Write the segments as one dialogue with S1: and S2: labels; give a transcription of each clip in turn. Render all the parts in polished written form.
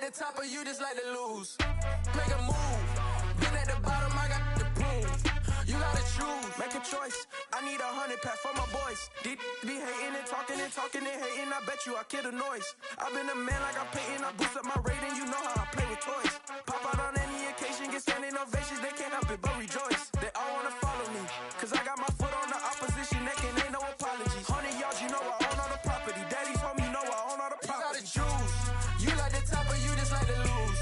S1: the top or you just like to lose? Make a move. Been at the bottom, I got the prove. You gotta choose. Make a choice. I need 100 pack for my boys. Be hating and talking and hating. I bet you I kill the noise. I've been a man like I'm Peyton. I boost up my rating. You know how I play with toys. Pop out on any occasion, get standing ovations. They can't help it but rejoice. They all wanna follow me, cause I got my foot on the opposition neck and ain't no apologies. 100 yards, you know I own all the property. Daddy's home, you know I own all the property. You gotta choose. You like the top or you just like to lose?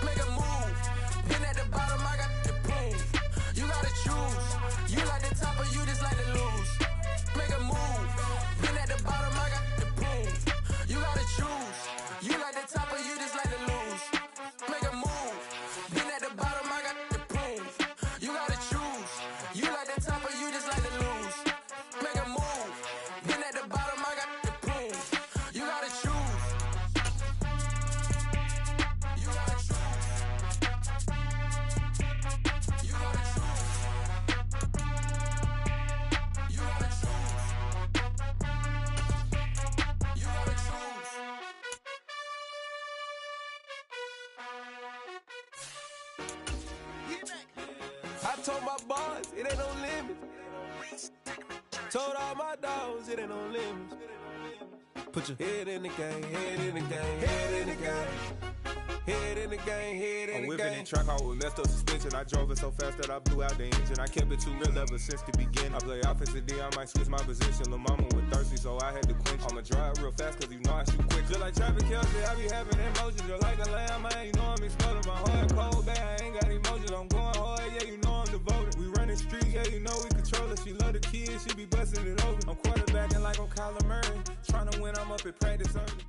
S1: Make a move. Been at the bottom, I got the prove. You gotta choose. You like the top or you just like to lose? Make a move. Been at the bottom, I got the prove. You gotta choose. You like the top or you just like to lose? Make a move. Been at the bottom, I got the prove. You gotta choose. You like the top or you just like to lose? Make a move. Been at the bottom, I got the prove. You gotta choose. You gotta choose. You gotta choose. You gotta choose. You gotta choose. I told my boys it ain't no limit. Told all my dogs it ain't no limit. Put your head in the game, head in the game, head in the game. Head in the game, head in the game. I'm whipping in track hall with messed up suspension. I drove it so fast that I blew out the engine. I kept it too real ever since the beginning. I play offensive D, I might switch my position. Lil' mama was thirsty, so I had to quench. I'ma drive real fast, cause you know I shoot quick. Just like Travis Kelce, I be having emotions. Just like a lamb, man, you know I'm exploding. My heart cold, bad, I ain't got emotions. I'm going hard, yeah, you know I'm devoted. We running streets, yeah, you know we control it. She love the kids, she be busting it over. I'm quarterbacking like I'm Kyler Murray. Trying to win, I'm up at practice early.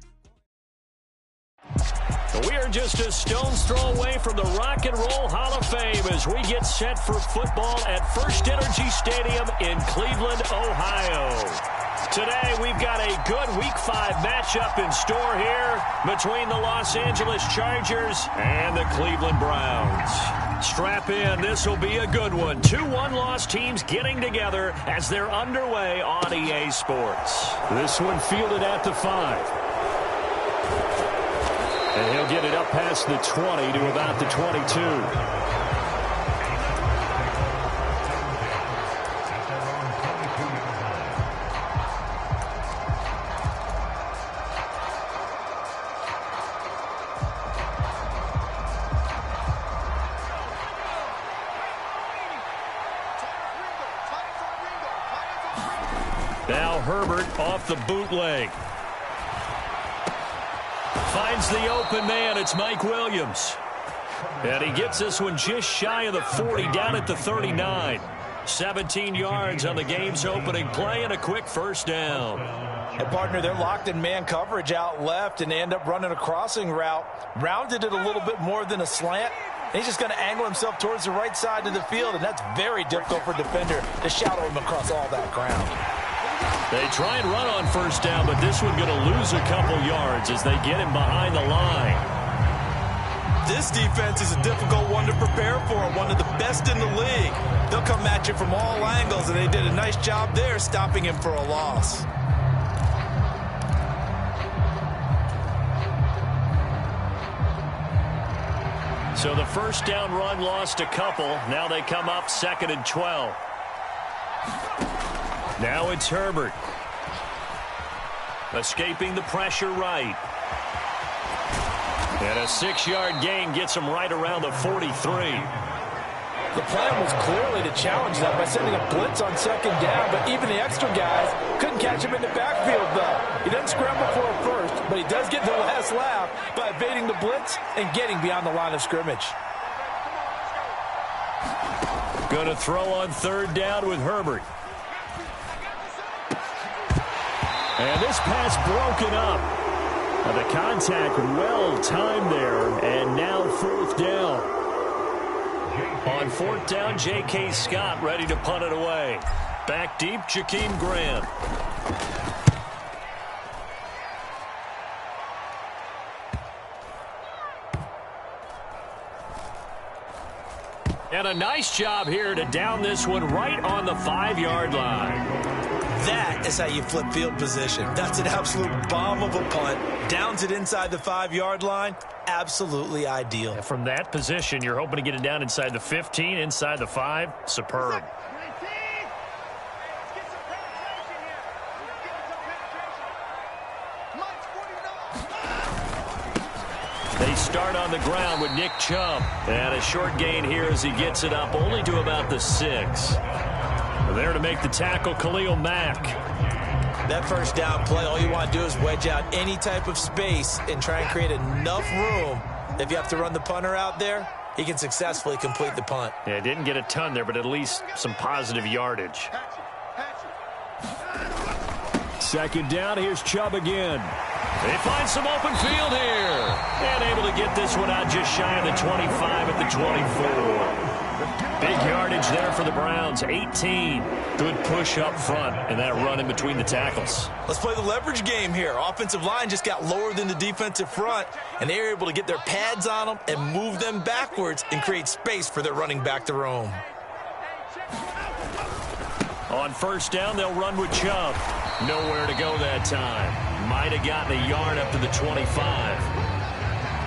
S2: We are just a stone's throw away from the Rock and Roll Hall of Fame as we get set for football at First Energy Stadium in Cleveland, Ohio. Today, we've got a good Week 5 matchup in store here between the Los Angeles Chargers and the Cleveland Browns. Strap in, this will be a good one. 2 one-loss teams getting together as they're underway on EA Sports. This one fielded at the 5. And he'll get it up past the 20 to about the 22. Now Herbert off the bootleg. Finds the open man. It's Mike Williams. And he gets this one just shy of the 40, down at the 39. 17 yards on the game's opening play and a quick first down.
S3: And partner, they're locked in man coverage out left, and they end up running a crossing route. Rounded it a little bit more than a slant. And he's just going to angle himself towards the right side of the field, and that's very difficult for a defender to shadow him across all that ground.
S2: They try and run on first down, but this one going to lose a couple yards as they get him behind the line.
S4: This defense is a difficult one to prepare for, one of the best in the league. They'll come at you from all angles, and they did a nice job there stopping him for a loss.
S2: So the first down run lost a couple. Now they come up 2nd and 12. Now it's Herbert. Escaping the pressure right. And a 6-yard gain gets him right around the 43.
S3: The plan was clearly to challenge that by sending a blitz on 2nd down, but even the extra guys couldn't catch him in the backfield, though. He doesn't scramble for it first, but he does get the last laugh by evading the blitz and getting beyond the line of scrimmage.
S2: Going to throw on 3rd down with Herbert. And this pass broken up. The contact well timed there, and now 4th down. On 4th down, J.K. Scott ready to punt it away. Back deep, Jakeem Grant. And a nice job here to down this one right on the 5-yard line.
S4: That is how you flip field position. That's an absolute bomb of a punt. Downs it inside the 5-yard line. Absolutely ideal.
S2: And from that position, you're hoping to get it down inside the 15, inside the 5. Superb. They start on the ground with Nick Chubb. And a short gain here as he gets it up only to about the 6. There to make the tackle, Khalil Mack.
S4: That first down play, all you want to do is wedge out any type of space and try and create enough room. If you have to run the punter out there, he can successfully complete the punt.
S2: Yeah, didn't get a ton there, but at least some positive yardage. Second down, here's Chubb again. They find some open field here. And able to get this one out just shy of the 25 at the 24. Big yardage there for the Browns, 18. Good push up front, and that run in between the tackles.
S4: Let's play the leverage game here. Offensive line just got lower than the defensive front, and they were able to get their pads on them and move them backwards and create space for their running back to roam.
S2: On first down, they'll run with Chubb. Nowhere to go that time. Might have gotten a yard up to the 25.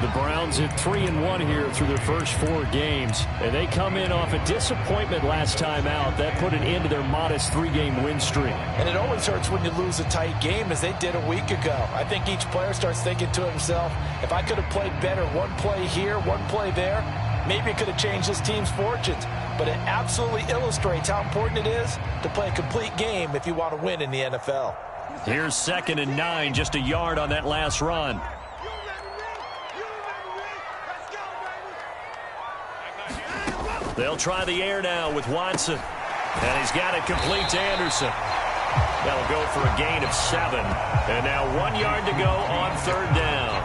S2: The Browns at 3-1 here through their first 4 games. And they come in off a disappointment last time out. That put an end to their modest 3-game win streak.
S3: And it always hurts when you lose a tight game, as they did a week ago. I think each player starts thinking to himself, if I could have played better one play here, one play there, maybe it could have changed this team's fortunes. But it absolutely illustrates how important it is to play a complete game if you want to win in the NFL.
S2: Here's 2nd and 9, just a yard on that last run. They'll try the air now with Watson. And he's got it complete to Anderson. That'll go for a gain of 7. And now 1 yard to go on 3rd down.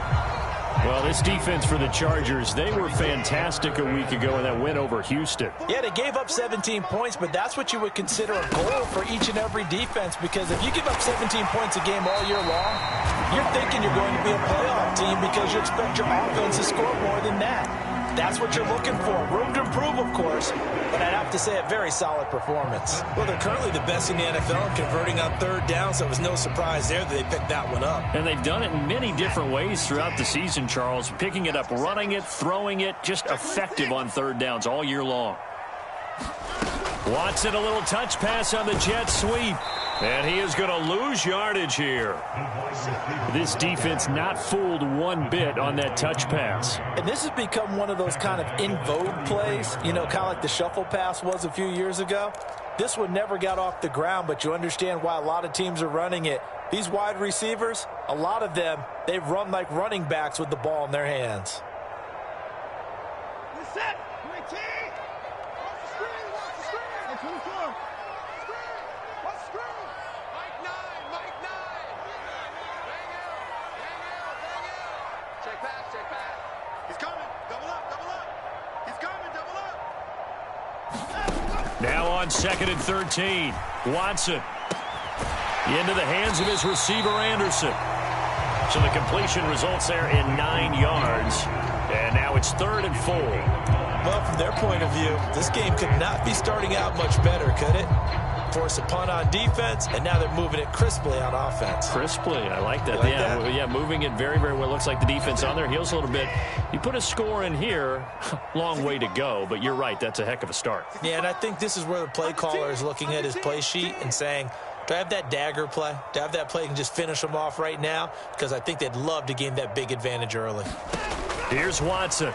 S2: Well, this defense for the Chargers, they were fantastic a week ago in that win over Houston.
S3: Yeah, they gave up 17 points, but that's what you would consider a goal for each and every defense, because if you give up 17 points a game all year long, you're thinking you're going to be a playoff team because you expect your offense to score more than that. That's what you're looking for. Room to improve, of course, but I'd have to say a very solid performance.
S4: Well, they're currently the best in the NFL in converting on 3rd down, so it was no surprise there that they picked that one up.
S2: And they've done it in many different ways throughout the season, Charles. Picking it up, running it, throwing it, just effective on 3rd downs all year long. Watson, a little touch pass on the jet sweep. And he is going to lose yardage here. This defense not fooled one bit on that touch pass.
S3: And this has become one of those kind of in vogue plays, you know, kind of like the shuffle pass was a few years ago. This one never got off the ground, but you understand why a lot of teams are running it. These wide receivers, a lot of them, they run like running backs with the ball in their hands.
S5: Set. Watch the screen. Watch the screen. That's who's going. Screen. Watch the screen. Mike 9. Check pass. He's coming. Double up. He's coming. Double up.
S2: Now on 2nd and 13. Watson. Into the hands of his receiver, Anderson. So the completion results there in 9 yards. And now it's 3rd and 4.
S4: Well, from their point of view, this game could not be starting out much better, could it? Force a punt on defense, and now they're moving it crisply on offense.
S2: Crisply, I like that.
S4: Yeah,
S2: moving it very, very well. Looks like the defense on their heels a little bit. You put a score in here, long way to go, but you're right, that's a heck of a start.
S4: Yeah, and I think this is where the play caller is looking at his play sheet and saying, do I have that dagger play? Do I have that play and just finish them off right now? Because I think they'd love to gain that big advantage early.
S2: Here's Watson.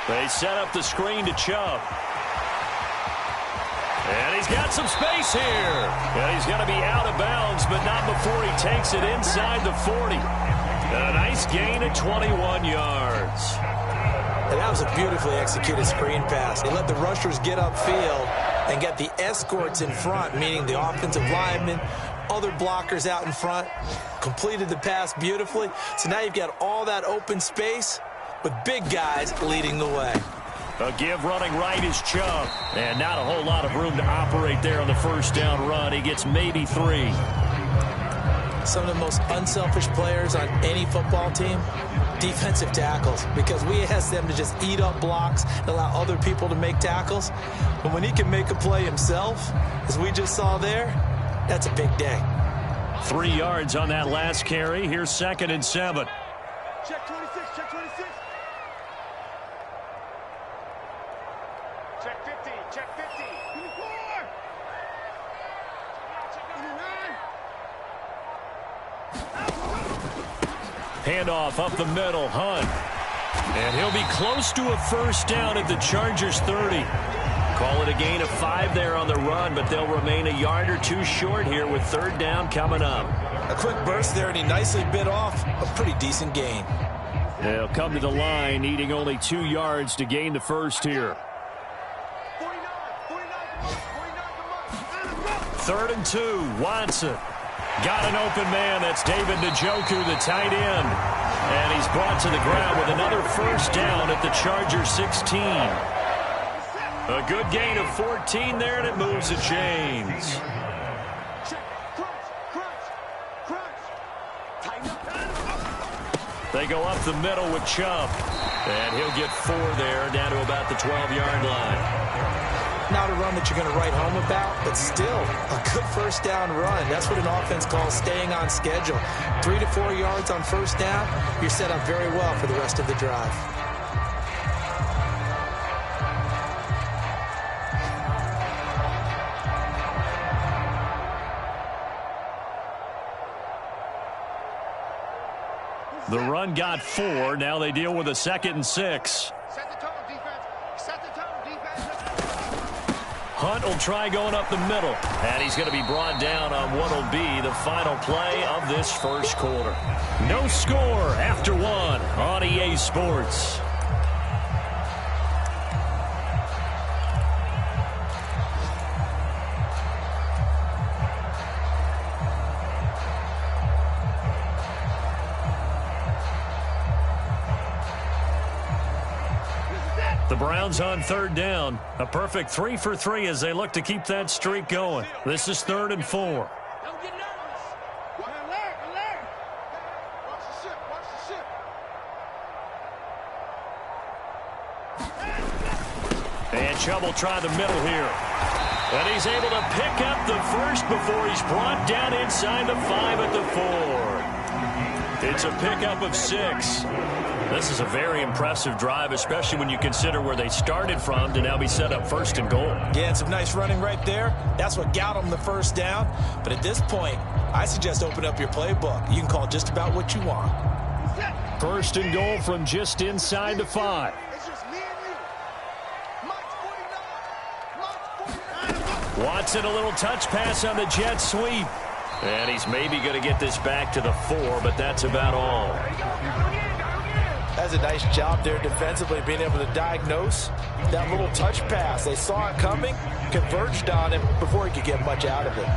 S2: They set up the screen to Chubb. And he's got some space here. And he's going to be out of bounds, but not before he takes it inside the 40. A nice gain of 21 yards.
S4: And that was a beautifully executed screen pass. They let the rushers get upfield and get the escorts in front, meaning the offensive linemen, other blockers out in front, completed the pass beautifully. So now you've got all that open space with big guys leading the way.
S2: A give running right is Chubb. And not a whole lot of room to operate there on the first down run. He gets maybe 3.
S4: some of the most unselfish players on any football team? Defensive tackles, because we ask them to just eat up blocks and allow other people to make tackles. But when he can make a play himself, as we just saw there, that's a big day.
S2: 3 yards on that last carry. Here's 2nd and 7.
S5: Check 26, check 26. Check 50, check 50. 24. 29.
S2: Handoff up the middle, Hunt. And he'll be close to a first down at the Chargers' 30. Call it a gain of 5 there on the run, but they'll remain a yard or 2 short here with 3rd down coming up.
S4: A quick burst there, and he nicely bit off a pretty decent gain.
S2: They'll come to the line, needing only 2 yards to gain the first here. 3rd and 2, Watson. Got an open man. That's David Njoku, the tight end. And he's brought to the ground with another first down at the Chargers' 16. A good gain of 14 there, and it moves the chains. They go up the middle with Chubb. And he'll get 4 there, down to about the 12-yard line.
S4: Not a run that you're going to write home about, but still a good first down run. That's what an offense calls staying on schedule. 3 to 4 yards on first down, you're set up very well for the rest of the drive.
S2: The run got 4. Now they deal with a 2nd and 6.
S5: Set the tone, defense. Set the tone, defense.
S2: Hunt will try going up the middle. And he's going to be brought down on what will be the final play of this first quarter. No score after 1 on EA Sports. The Browns on 3rd down. A perfect 3 for 3 as they look to keep that streak going. This is 3rd and 4.
S5: Don't get nervous. Alert. Watch the ship. Watch the ship.
S2: And Chubb will try the middle here. And he's able to pick up the first before he's brought down inside the 5 at the 4. It's a pickup of 6. This is a very impressive drive, especially when you consider where they started from to now be set up 1st and goal.
S4: Yeah, and some nice running right there. That's what got them the first down. But at this point, I suggest open up your playbook. You can call just about what you want.
S2: 1st and goal from just inside the 5.
S5: It's just me and you. Mike's 49.
S2: Watson, a little touch pass on the jet sweep. And he's maybe going to get this back to the 4, but that's about all.
S3: That's a nice job there defensively, being able to diagnose that little touch pass. They saw it coming, converged on him before he could get much out of it.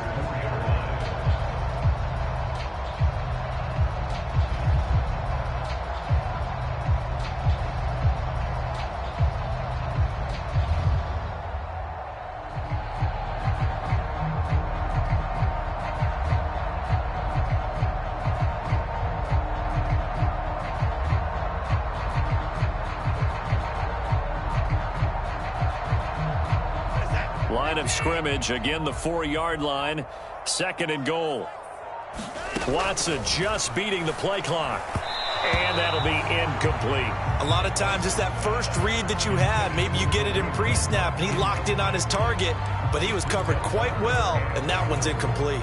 S2: Line of scrimmage, again the 4-yard line, 2nd and goal. Watson just beating the play clock. And that'll be incomplete.
S4: A lot of times it's that first read that you had. Maybe you get it in pre-snap and he locked in on his target, but he was covered quite well, and that one's incomplete.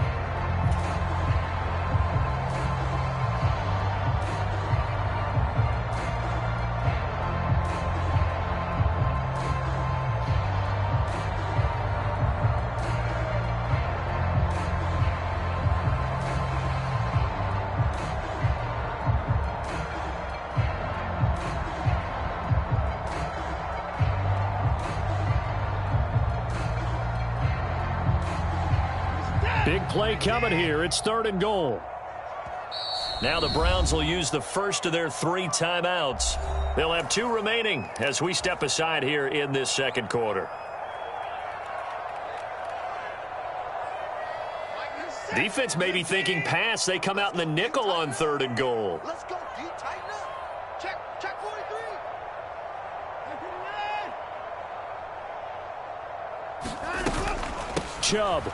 S2: Big play coming here. It's 3rd and goal. Now the Browns will use the first of their 3 timeouts. They'll have 2 remaining as we step aside here in this 2nd quarter. Defense may be thinking pass. They come out in the nickel on 3rd and goal.
S5: Let's go, D. Tighten up. Check 43.
S2: Chubb.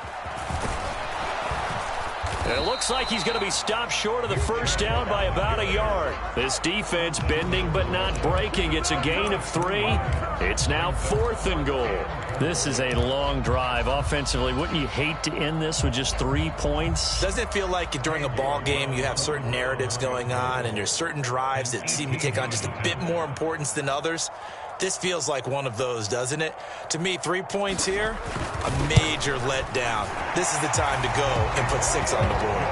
S2: It looks like he's going to be stopped short of the first down by about a yard. This defense bending but not breaking. It's a gain of 3. It's now 4th and goal. This is a long drive offensively. Wouldn't you hate to end this with just 3 points?
S4: Doesn't it feel like during a ball game you have certain narratives going on and there's certain drives that seem to take on just a bit more importance than others? This feels like one of those, doesn't it? To me, 3 points here, a major letdown. This is the time to go and put 6 on the board.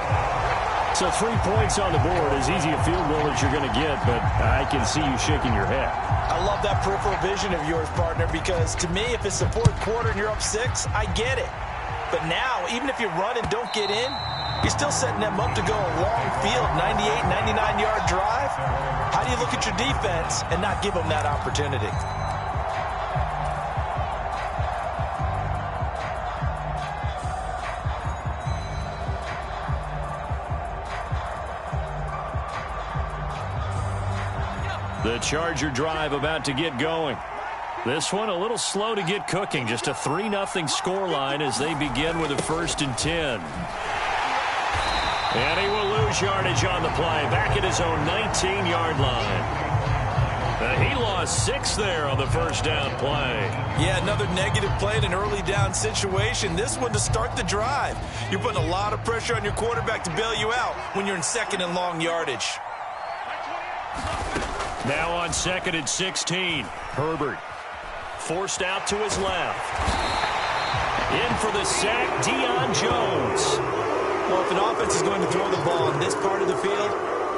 S2: So 3 points on the board, as easy a field goal as you're going to get, but I can see you shaking your head.
S3: I love that peripheral vision of yours, partner, because to me, if it's the 4th quarter and you're up 6, I get it. But now, even if you run and don't get in, you're still setting them up to go a long field, 98, 99-yard drive. How do you look at your defense and not give them that opportunity?
S2: The Charger drive about to get going. This one a little slow to get cooking. Just a 3-0 scoreline as they begin with a 1st and 10. And he will lose yardage on the play. Back at his own 19-yard line. He lost 6 there on the first down play.
S4: Yeah, another negative play in an early down situation. This one to start the drive. You're putting a lot of pressure on your quarterback to bail you out when you're in 2nd and long yardage.
S2: Now on 2nd and 16. Herbert forced out to his left. In for the sack, Deion Jones.
S4: Well, if an offense is going to throw the ball in this part of the field,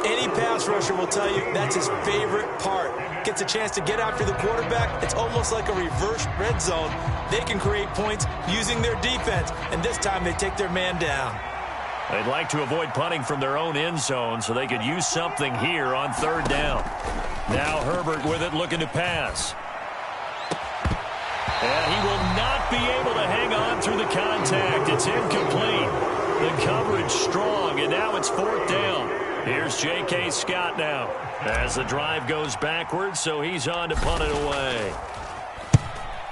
S4: any pass rusher will tell you that's his favorite part. Gets a chance to get after the quarterback. It's almost like a reverse red zone. They can create points using their defense, and this time they take their man down.
S2: They'd like to avoid punting from their own end zone so they could use something here on 3rd down. Now Herbert with it, looking to pass. And he will not be able to hang on through the contact. It's incomplete. The coverage strong, and now it's 4th down. Here's J.K. Scott now as the drive goes backwards, so he's on to punt it away.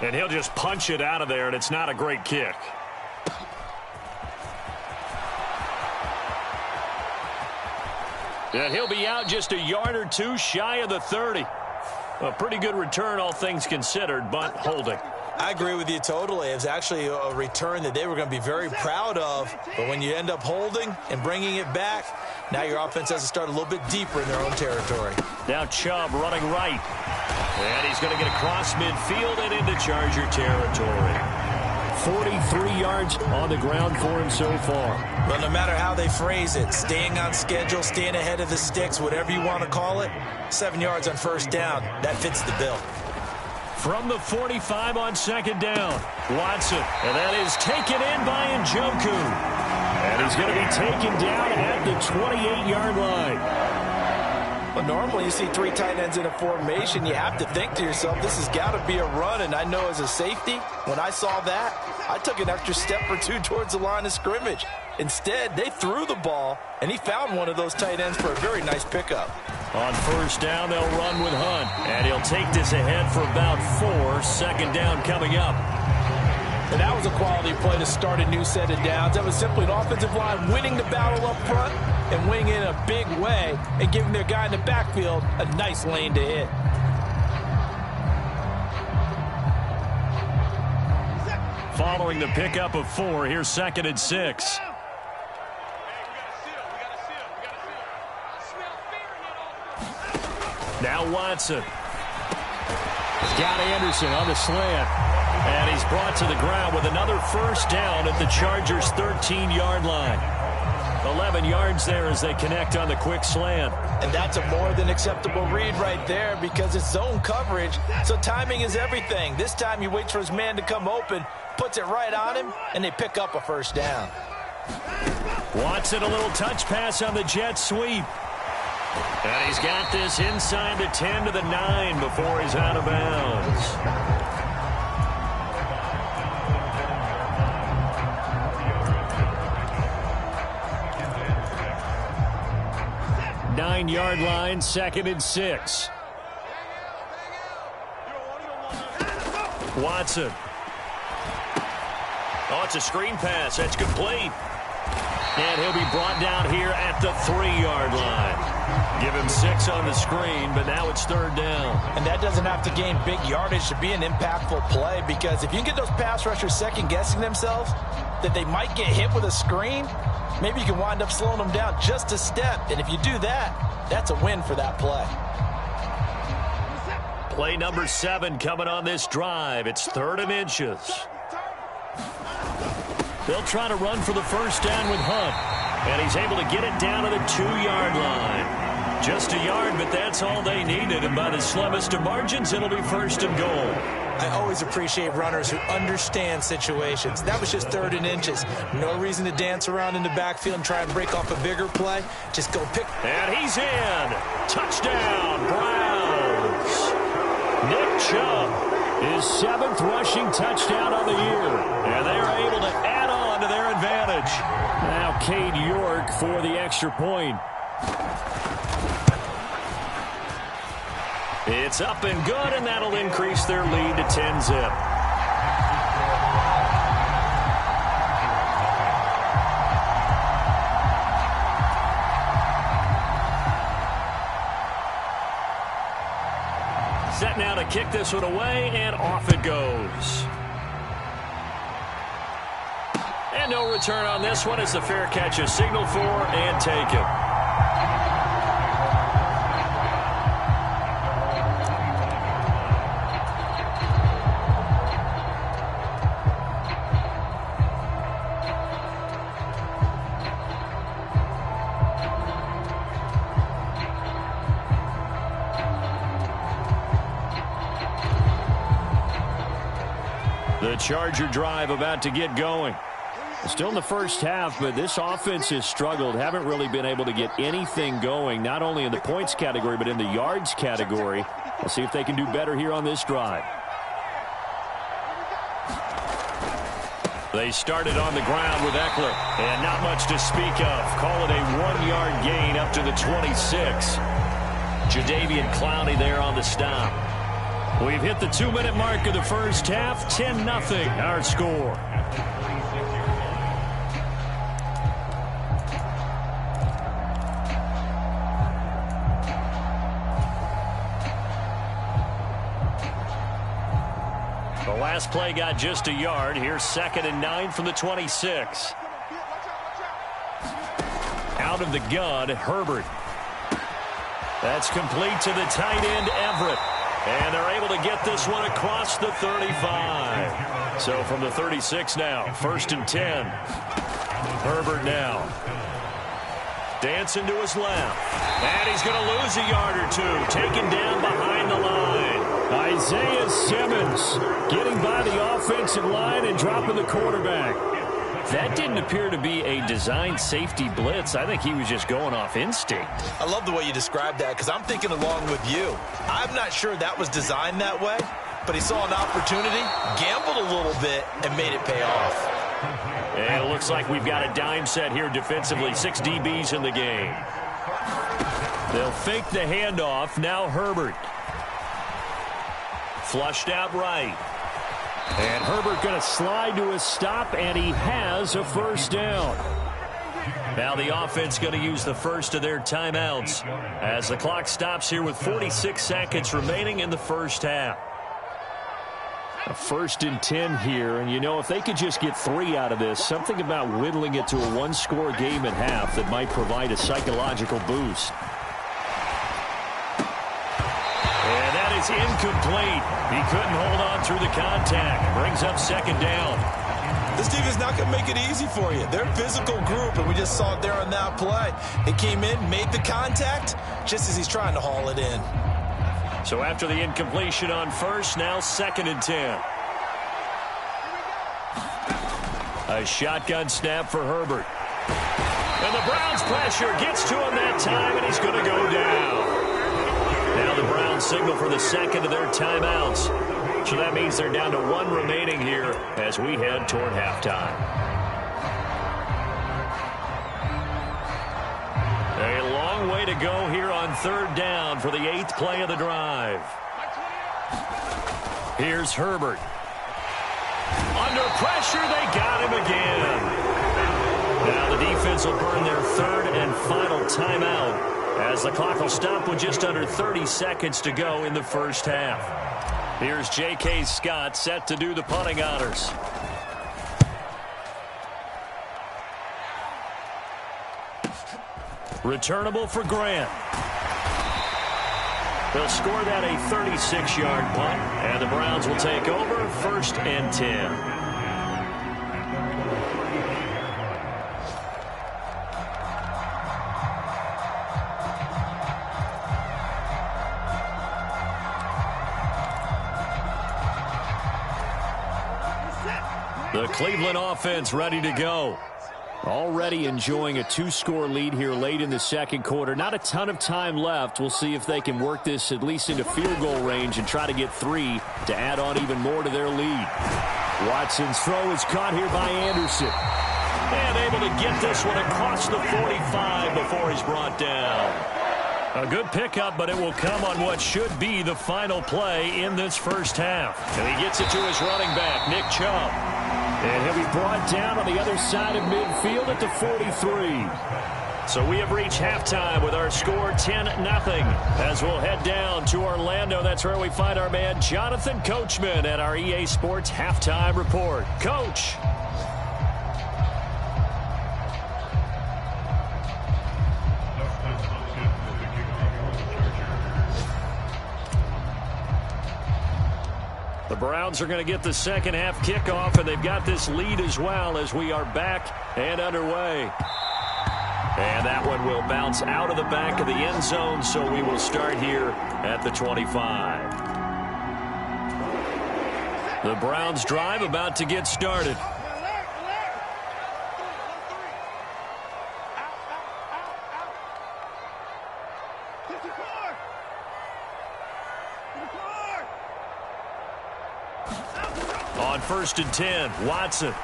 S2: And he'll just punch it out of there, and it's not a great kick. And he'll be out just a yard or 2 shy of the 30. A pretty good return, all things considered, but holding.
S4: I agree with you totally. It was actually a return that they were going to be very proud of. But when you end up holding and bringing it back, now your offense has to start a little bit deeper in their own territory.
S2: Now Chubb running right. And he's going to get across midfield and into Charger territory. 43 yards on the ground for him so far.
S4: Well, no matter how they phrase it, staying on schedule, staying ahead of the sticks, whatever you want to call it, 7 yards on 1st down, that fits the bill.
S2: From the 45 on 2nd down, Watson, and that is taken in by Njoku. And he's going to be taken down at the 28-yard line.
S3: Well, normally you see 3 tight ends in a formation. You have to think to yourself, this has got to be a run. And I know as a safety, when I saw that, I took an extra step or 2 towards the line of scrimmage. Instead, they threw the ball, and he found one of those tight ends for a very nice pickup.
S2: On 1st down, they'll run with Hunt. And he'll take this ahead for about 4. 2nd down coming up.
S3: And that was a quality play to start a new set of downs. That was simply an offensive line winning the battle up front and winning it in a big way and giving their guy in the backfield a nice lane to hit.
S2: Following the pickup of 4, here's 2nd and 6. Now Watson. Got Anderson on the slant. And he's brought to the ground with another 1st down at the Chargers' 13-yard line. 11 yards there as they connect on the quick slant.
S3: And that's a more than acceptable read right there because it's zone coverage, so timing is everything. This time he waits for his man to come open, puts it right on him, and they pick up a 1st down.
S2: Watson, a little touch pass on the jet sweep. And he's got this inside the 10 to the 9 before he's out of bounds. 9-yard line, 2nd and 6. Watson. Oh, it's a screen pass. That's complete. And he'll be brought down here at the 3-yard line. Give him 6 on the screen, but now it's 3rd down.
S3: And that doesn't have to gain big yardage to be an impactful play, because if you can get those pass rushers second-guessing themselves that they might get hit with a screen, maybe you can wind up slowing them down just a step. And if you do that, that's a win for that play.
S2: Play number 7 coming on this drive. It's 3rd and inches. They'll try to run for the first down with Hunt. And he's able to get it down to the 2-yard line. Just a yard, but that's all they needed. And by the slimmest of margins, it'll be 1st and goal.
S4: I always appreciate runners who understand situations. That was just 3rd and inches. No reason to dance around in the backfield and try and break off a bigger play. Just go pick.
S2: And he's in. Touchdown, Browns. Nick Chubb, his 7th rushing touchdown of the year. And they are able to add on to their advantage. Now Cade York for the extra point. It's up and good, and that'll increase their lead to 10-zip. Set now to kick this one away, and off it goes. And no return on this one as the fair catch is signaled for and taken. The Charger drive about to get going. Still in the first half, but this offense has struggled. Haven't really been able to get anything going, not only in the points category, but in the yards category. We'll see if they can do better here on this drive. They started on the ground with Eckler, and not much to speak of. Call it a 1-yard gain up to the 26. Jadeveon Clowney there on the stop. We've hit the 2-minute mark of the first half. 10-0 our score. The last play got just a yard. Here's 2nd and 9 from the 26. Out of the gun, Herbert. That's complete to the tight end, Everett. And they're able to get this one across the 35. So from the 36 now, 1st and 10. Herbert now. Dancing to his left. And he's going to lose a yard or two. Taken down behind the line. Isaiah Simmons getting by the offensive line and dropping the quarterback. That didn't appear to be a designed safety blitz. I think he was just going off instinct.
S4: I love the way you described that, because I'm thinking along with you. I'm not sure that was designed that way, but he saw an opportunity, gambled a little bit, and made it pay off.
S2: And it looks like we've got a dime set here defensively. 6 DBs in the game. They'll fake the handoff. Now Herbert. Flushed out right. And Herbert going to slide to a stop, and he has a first down. Now the offense going to use the first of their timeouts as the clock stops here with 46 seconds remaining in the first half. A 1st and 10 here, and you know, if they could just get 3 out of this, something about whittling it to a 1-score game at half that might provide a psychological boost. And that is incomplete. He couldn't hold on through the contact. Brings up 2nd down.
S4: This team is not going to make it easy for you. They're a physical group, and we just saw it there on that play. They came in, made the contact, just as he's trying to haul it in.
S2: So after the incompletion on first, now 2nd and 10. A shotgun snap for Herbert. And the Browns pressure gets to him that time, and he's going to go down. Now the Browns signal for the 2nd of their timeouts. So that means they're down to 1 remaining here as we head toward halftime. A long way to to go here on third down for the 8th play of the drive. Here's Herbert. Under pressure, they got him again. Now the defense will burn their third and final timeout as the clock will stop with just under 30 seconds to go in the first half. Here's J.K. Scott set to do the punting honors. Returnable for Grant. They'll score that a 36-yard punt, and the Browns will take over 1st and 10. The Cleveland offense ready to go. Already enjoying a 2-score lead here late in the second quarter. Not a ton of time left. We'll see if they can work this at least into field goal range and try to get 3 to add on even more to their lead. Watson's throw is caught here by Anderson. And able to get this one across the 45 before he's brought down. A good pickup, but it will come on what should be the final play in this first half. And he gets it to his running back, Nick Chubb. And he'll be brought down on the other side of midfield at the 43. So we have reached halftime with our score 10-0. As we'll head down to Orlando, that's where we find our man Jonathan Coachman at our EA Sports Halftime Report. Coach. The Browns are going to get the second half kickoff, and they've got this lead as well as we are back and underway. And that one will bounce out of the back of the end zone, so we will start here at the 25. The Browns drive about to get started. On 1st and 10, Watson.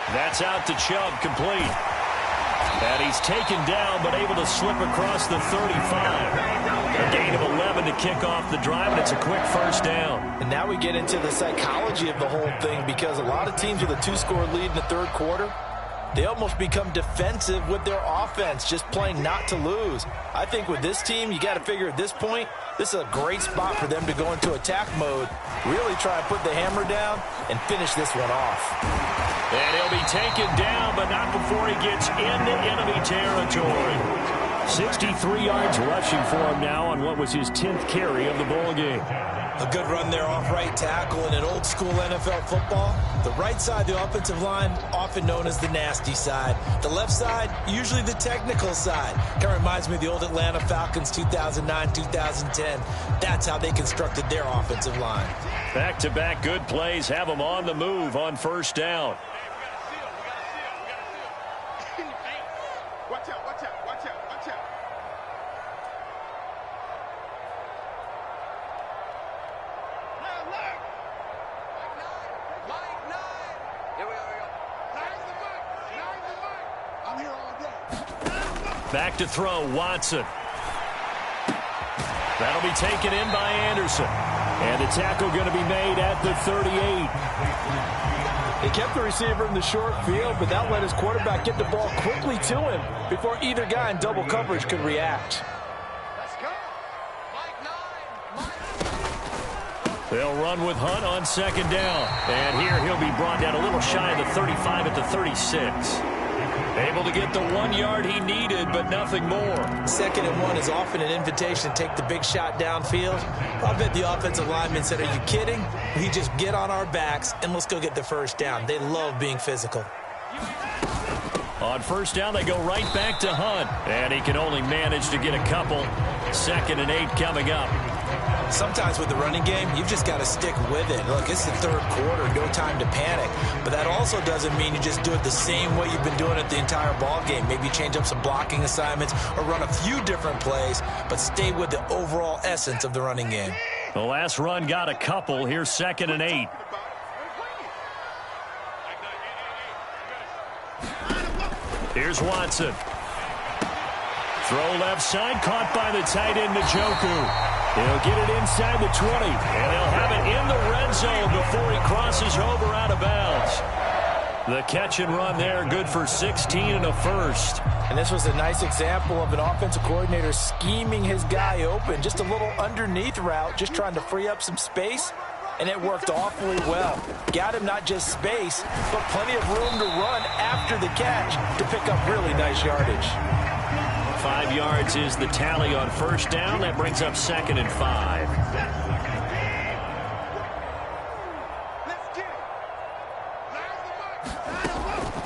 S2: That's out to Chubb, complete. And he's taken down, but able to slip across the 35. A gain of 11 to kick off the drive, and it's a quick first down.
S3: And now we get into the psychology of the whole thing, because a lot of teams with a 2-score lead in the third quarter, they almost become defensive with their offense, just playing not to lose. I think with this team, you got to figure at this point, this is a great spot for them to go into attack mode, really try and put the hammer down and finish this one off.
S2: And he'll be taken down, but not before he gets into enemy territory. 63 yards rushing for him now on what was his 10th carry of the ball game.
S4: A good run there off right tackle in an old-school NFL football. The right side, the offensive line, often known as the nasty side. The left side, usually the technical side. Kind of reminds me of the old Atlanta Falcons 2009-2010. That's how they constructed their offensive line.
S2: Back-to-back good plays have them on the move on first down.
S5: Watch out, watch out, watch out, watch out.
S2: Back to throw, Watson. That'll be taken in by Anderson. And the tackle going to be made at the 38.
S3: They kept the receiver in the short field, but that let his quarterback get the ball quickly to him before either guy in double coverage could react.
S5: Let's go.
S2: They'll run with Hunt on second down. And here he'll be brought down a little shy of the 35 at the 36. Able to get the 1 yard he needed, but nothing more.
S4: 2nd and 1 is often an invitation to take the big shot downfield. I bet the offensive lineman said, are you kidding? We just get on our backs and let's go get the first down. They love being physical.
S2: On first down, they go right back to Hunt. And he can only manage to get a couple. 2nd and 8 coming up.
S4: Sometimes with the running game, you've just got to stick with it. Look, it's the third quarter, no time to panic. But that also doesn't mean you just do it the same way you've been doing it the entire ball game. Maybe change up some blocking assignments or run a few different plays, but stay with the overall essence of the running game.
S2: The last run got a couple. Here's 2nd and 8. Here's Watson. Throw left side, caught by the tight end, Njoku. He'll get it inside the 20, and he'll have it in the red zone before he crosses over out of bounds. The catch and run there, good for 16 and a first.
S3: And this was a nice example of an offensive coordinator scheming his guy open. Just a little underneath route, just trying to free up some space, and it worked awfully well. Got him not just space, but plenty of room to run after the catch to pick up really nice yardage.
S2: 5 yards is the tally on first down. That brings up 2nd and 5.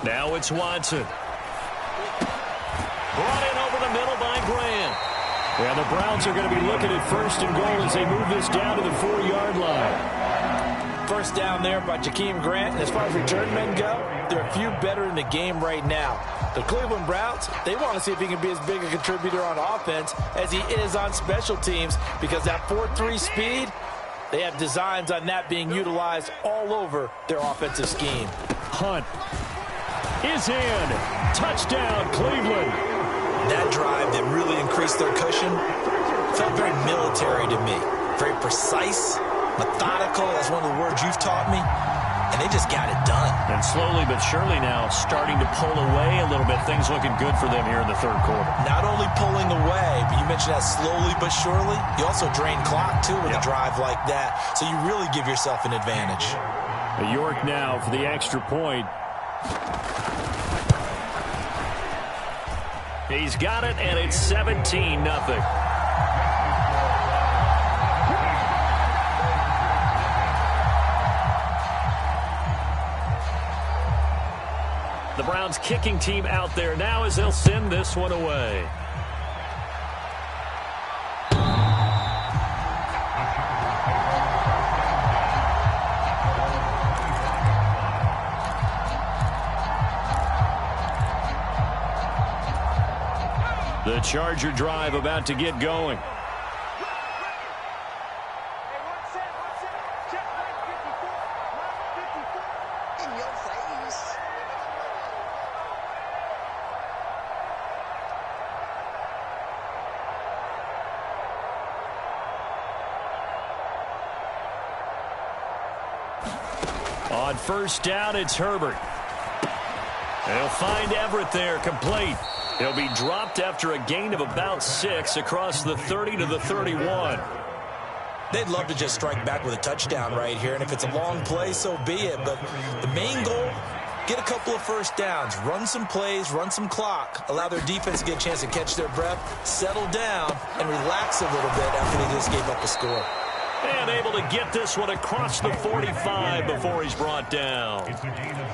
S2: Now it's Watson. Brought in over the middle by Grant. And the Browns are going to be looking at 1st and goal as they move this down to the 4-yard line.
S3: First down there by Jakeem Grant. And as far as return men go, there are a few better in the game right now. The Cleveland Browns, they want to see if he can be as big a contributor on offense as he is on special teams, because that 4-3 speed, they have designs on that being utilized all over their offensive scheme.
S2: Hunt is in. Touchdown, Cleveland.
S4: That drive that really increased their cushion felt very military to me. Very precise, methodical, that's one of the words you've taught me. And they just got it done.
S2: And slowly but surely now starting to pull away a little bit. Things looking good for them here in the 3rd quarter.
S4: Not only pulling away, but you mentioned that slowly but surely. You also drain clock, too, with a drive like that. So you really give yourself an advantage.
S2: York now for the extra point. He's got it, and it's 17-0. The Browns kicking team out there now as they'll send this one away. The Charger drive about to get going. On first down, it's Herbert. They'll find Everett there, complete. He'll be dropped after a gain of about 6 across the 30 to the 31.
S4: They'd love to just strike back with a touchdown right here, and if it's a long play, so be it. But the main goal, get a couple of first downs, run some plays, run some clock, allow their defense to get a chance to catch their breath, settle down, and relax a little bit after they just gave up a score.
S2: And able to get this one across the 45 before he's brought down.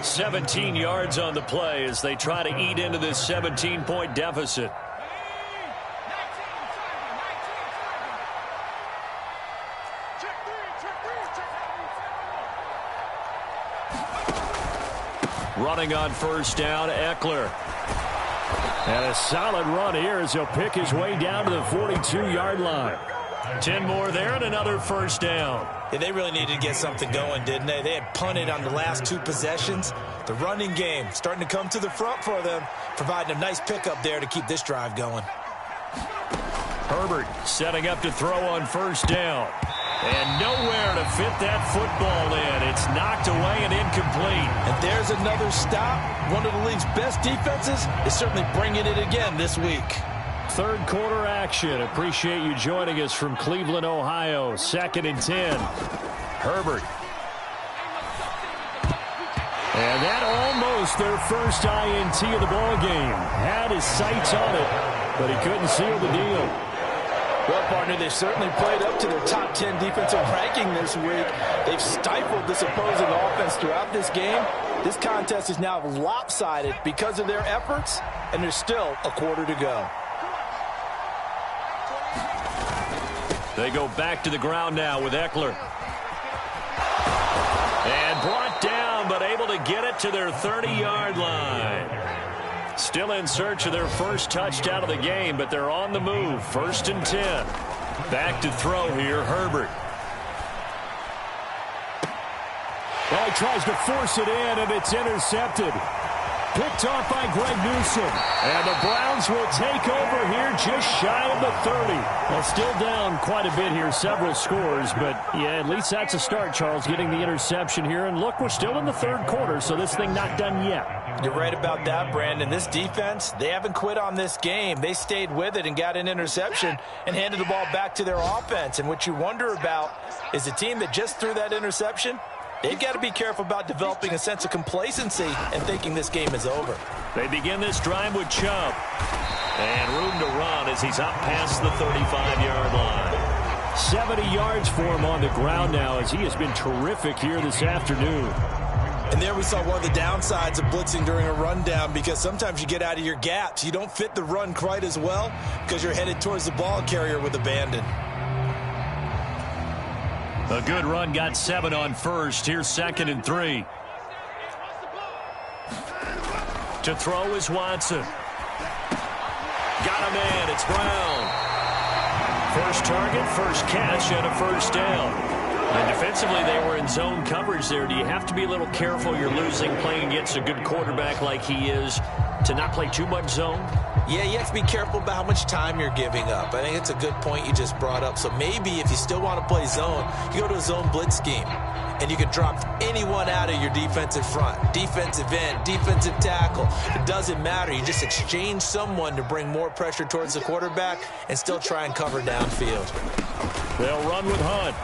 S2: 17 yards on the play as they try to eat into this 17-point deficit. Running on first down, Eckler. And a solid run here as he'll pick his way down to the 42-yard line. 10 more there and another first down.
S4: Yeah, they really needed to get something going, didn't they? They had punted on the last 2 possessions. The running game starting to come to the front for them, providing a nice pickup there to keep this drive going.
S2: Herbert setting up to throw on first down. And nowhere to fit that football in. It's knocked away and incomplete.
S3: And there's another stop. One of the league's best defenses is certainly bringing it again this week.
S2: 3rd quarter action. Appreciate you joining us from Cleveland, Ohio. 2nd and 10. Herbert. And that almost their first INT of the ball game. Had his sights on it, but he couldn't seal the deal.
S3: Well, partner, they've certainly played up to their top 10 defensive ranking this week. They've stifled this opposing offense throughout this game. This contest is now lopsided because of their efforts, and there's still a quarter to go.
S2: They go back to the ground now with Eckler. And brought down, but able to get it to their 30-yard line. Still in search of their first touchdown of the game, but they're on the move. 1st and 10. Back to throw here, Herbert. Well, he tries to force it in, and it's intercepted. Picked off by Greg Newsom. And the Browns will take over here just shy of the 30. Well, still down quite a bit here, several scores. But, yeah, at least that's a start, Charles, getting the interception here. And, look, we're still in the third quarter, so this thing not done yet.
S3: You're right about that, Brandon. This defense, they haven't quit on this game. They stayed with it and got an interception and handed the ball back to their offense. And what you wonder about is a team that just threw that interception, they've got to be careful about developing a sense of complacency and thinking this game is over.
S2: They begin this drive with Chubb. And room to run as he's up past the 35-yard line. 70 yards for him on the ground now as he has been terrific here this afternoon.
S4: And there we saw one of the downsides of blitzing during a rundown, because sometimes you get out of your gaps. You don't fit the run quite as well because you're headed towards the ball carrier with abandon.
S2: A good run, got 7 on first. Here's 2nd and 3. To throw is Watson. Got a man, it's Brown. First target, first catch, and a first down. And defensively, they were in zone coverage there. Do you have to be a little careful? You're losing, playing against a good quarterback like he is, to not play too much zone?
S4: Yeah, you have to be careful about how much time you're giving up. I think it's a good point you just brought up. So maybe if you still want to play zone, you go to a zone blitz scheme. And you can drop anyone out of your defensive front. Defensive end, defensive tackle. It doesn't matter. You just exchange someone to bring more pressure towards the quarterback and still try and cover downfield.
S2: They'll run with Hunt.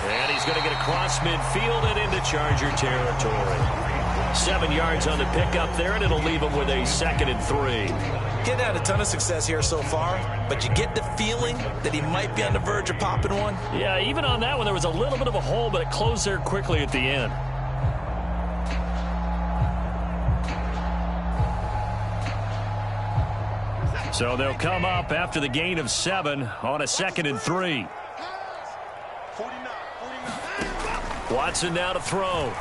S2: And he's going to get across midfield and into Charger territory. 7 yards on the pickup there, and it'll leave him with a 2nd and 3.
S4: Getting had a ton of success here so far, but you get the feeling that he might be on the verge of popping one.
S2: Yeah, even on that one, there was a little bit of a hole, but it closed there quickly at the end. So they'll come up after the gain of 7 on a 2nd and 3. Watson now to throw.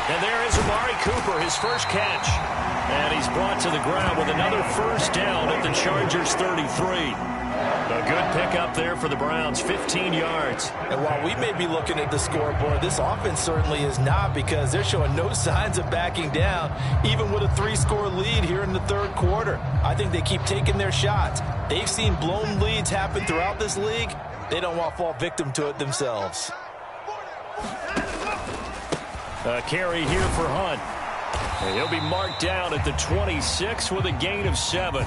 S2: And there is Amari Cooper, his first catch. And he's brought to the ground with another first down at the Chargers' 33. A good pickup there for the Browns, 15 yards.
S3: And while we may be looking at the scoreboard, this offense certainly is not, because they're showing no signs of backing down, even with a 3-score lead here in the third quarter. I think they keep taking their shots. They've seen blown leads happen throughout this league. They don't want to fall victim to it themselves.
S2: A carry here for Hunt. And he'll be marked down at the 26 with a gain of 7.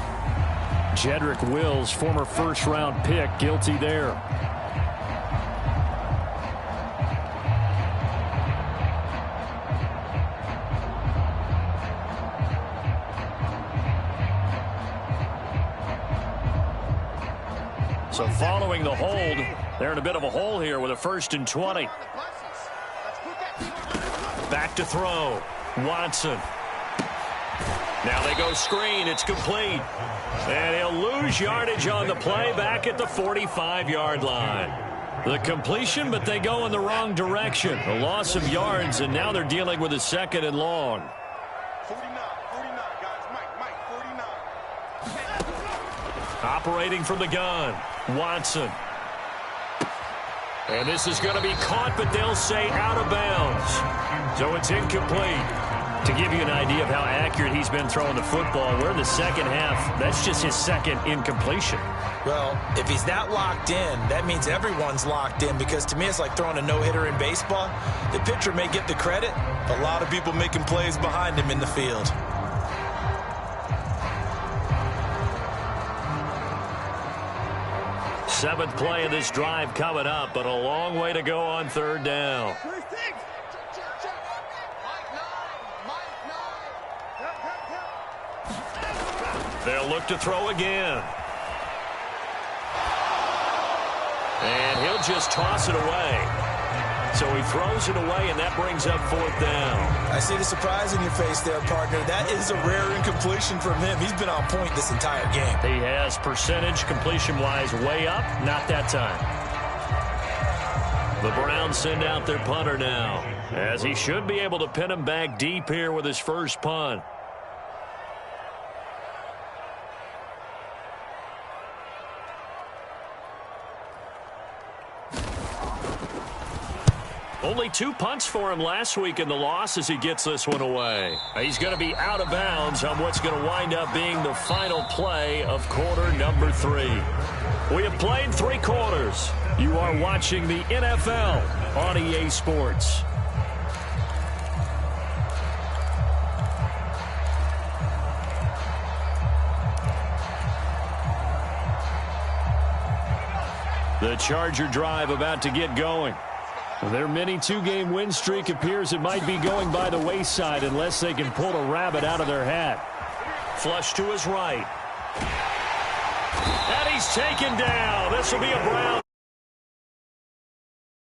S2: Jedrick Wills, former first-round pick, guilty there. So following the hold, they're in a bit of a hole here with a 1st and 20. Back to throw. Watson. Now they go screen. It's complete. And he'll lose yardage on the play back at the 45-yard line. The completion, but they go in the wrong direction. A loss of yards, and now they're dealing with a 2nd and long.
S5: 49, guys. Mike, 49.
S2: Operating from the gun. Watson. And this is going to be caught, but they'll say out of bounds. So it's incomplete. To give you an idea of how accurate he's been throwing the football, we're in the second half. That's just his 2nd incompletion.
S4: Well, if he's that locked in, that means everyone's locked in, because to me it's like throwing a no-hitter in baseball. The pitcher may get the credit, a lot of people making plays behind him in the field.
S2: Seventh play of this drive coming up, but a long way to go on 3rd down. They'll look to throw again. And he'll just toss it away. So he throws it away, and that brings up 4th down.
S4: I see the surprise in your face there, partner. That is a rare incompletion from him. He's been on point this entire game.
S2: He has percentage completion-wise way up. Not that time. The Browns send out their punter now, as he should be able to pin him back deep here with his first punt. Only 2 punts for him last week in the loss as he gets this one away. He's going to be out of bounds on what's going to wind up being the final play of quarter number 3. We have played 3 quarters. You are watching the NFL on EA Sports. The Charger drive about to get going. Their mini 2-game win streak appears it might be going by the wayside unless they can pull a rabbit out of their hat. Flush to his right. And he's taken down. This will be a Brown.